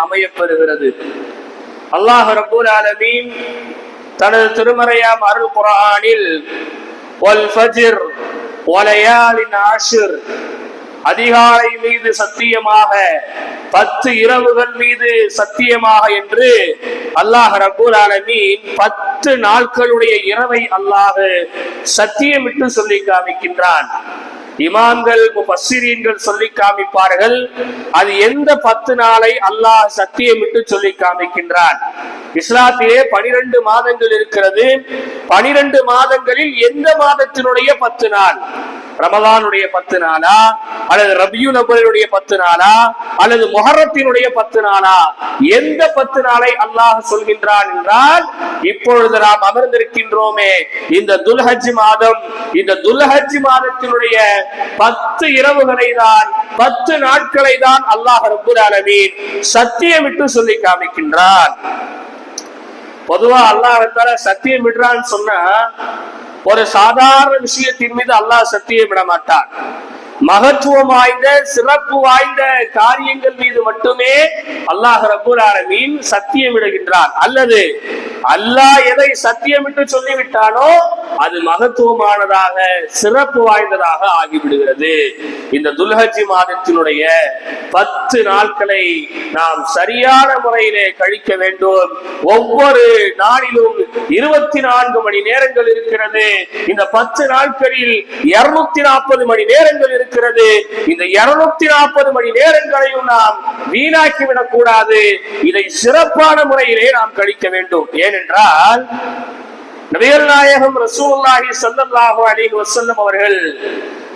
அமையப்பெறுகிறது. அல்லாஹ் ரப்பல் ஆலமீன் தனது திருமறையாம் அருள் குர்ஆனில் வல் ஃபஜ்ர் வலயாலின் அஷ்ர், அதிகாலை மீது சத்தியமாக, 10 இரவுகள் மீது சத்தியமாக என்று அல்லாஹ் ரப்பல் ஆலமீன் 10 நாட்களுடைய இரவை அல்லாஹ் சத்தியமிட்டு சொல்லி காமிக்கின்றான். இமாம்கள் முஃபஸ்ஸிரீன்கள் சொல்லி காமிப்பார்கள், அது எந்த 10 நாளை அல்லாஹ் சத்தியமிட்டு சொல்லி காமிக்கின்றான். இஸ்லாத்திலே 12 மாதங்கள் இருக்கிறது. 12 மாதங்களில் எந்த மாதத்தினுடைய 10 நாள்? ரமலானுடைய 10 நாளா, அல்லது ரபியுல் அவ்வலுடைய 10 நாளா, அல்லது முஹர்ரத்தினுடைய 10 நாளா? எந்த 10 நாளை அல்லாஹ் சொல்கின்றான் என்றால், இப்பொழுது நாம் அமர்ந்திருக்கின்றோமே இந்த துல்ஹஜ் மாதம், இந்த துல்ஹஜ் மாதத்தினுடைய 10 இரவுகளை தான், 10 நாட்களை தான் அல்லாஹ் ரப்பல் ஆலமீன் சத்தியமிட்டு சொல்லி காமிக்கின்றான். பொதுவா அல்லாஹ் தஆலா சத்தியம் விடுறான்னு சொன்னா ஒரு சாதாரண விஷயத்தின் மீது அல்லாஹ் சத்தியம் விட மாட்டான். மகத்துவம் வாய்ந்த, சிறப்பு வாய்ந்த காரியங்கள் மீது மட்டுமே அல்லாஹ் ரப்பல் ஆலமீன் சத்தியம் விடுகின்றான். அல்லது அல்லாஹ் எதை சத்தியமிட்டு சொல்லிவிட்டானோ அது மகத்துவமானதாக, சிறப்பு வாய்ந்ததாக ஆகிவிடுகிறது. இந்த துல்ஹஜ் மாதத்தினுடைய 10 நாட்களை நாம் சரியான முறையிலே கழிக்க வேண்டும். ஒவ்வொரு நாளிலும் 24 மணி நேரங்கள் இருக்கிறது. இந்த 10 நாட்களில் 240 மணி நேரங்கள் இருக்கிறது. இந்த 240 மணி நேரங்களையும் நாம் வீணாக்கிவிடக் கூடாது. இதை சிறப்பான முறையிலே நாம் கழிக்க வேண்டும். ஏனென்றால் நபிகள் நாயகம் ரசூலுல்லாஹி ஸல்லல்லாஹு அலைஹி வஸல்லம் அவர்கள்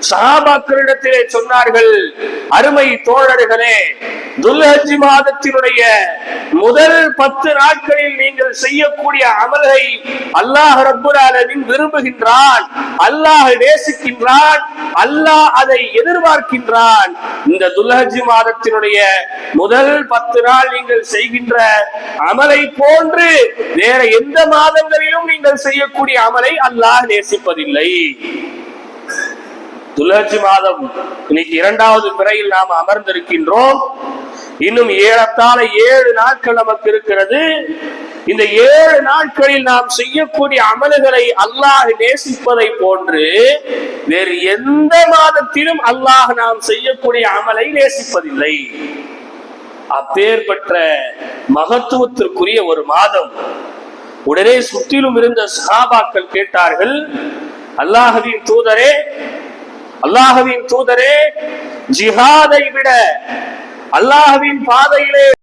சஹாபாக்களிடத்திலே சொன்னார்கள், அருமை தோழர்களே, துல்ஹஜ் மாதத்தினுடைய முதல் 10 நாட்களில் நீங்கள் செய்யக்கூடிய அமலை அல்லாஹ் ரப்பல் ஆலமீன் விரும்புகின்றான், அல்லாஹ் நேசிக்கின்றான், அல்லாஹ் அதை எதிர்பார்க்கின்றான். இந்த துல்ஹஜ் மாதத்தினுடைய முதல் 10 நாள் நீங்கள் செய்கின்ற அமலை போன்று வேற எந்த மாதங்களிலும் நீங்கள் செய்யக்கூடிய அமலை அல்லாஹ் நேசிப்பதில்லை. துல்ஹஜ் மாதம் இன்னைக்கு 2வது பிறையில் நாம் அமர்ந்திருக்கின்றோம். இன்னும் ஏறத்தாழ 7 நாட்கள் நமக்கு இருக்கிறது. இந்த 7 நாட்களில் நாம் செய்யக்கூடிய அமல்களை அல்லாஹ் நேசிப்பதை போன்று வேறு எந்த மாதத்திலும் அல்லாஹ் நாம் செய்யக்கூடிய அமலை நேசிப்பதில்லை. அப்பேற்பட்ட மகத்துவத்திற்குரிய ஒரு மாதம். உடனே சுற்றிலும் இருந்த சஹாபாக்கள் கேட்டார்கள், அல்லாஹ்வின் தூதரே, அல்லாஹ்வின் தூதரே, ஜிஹாதை விட, அல்லாஹ்வின் பாதையிலே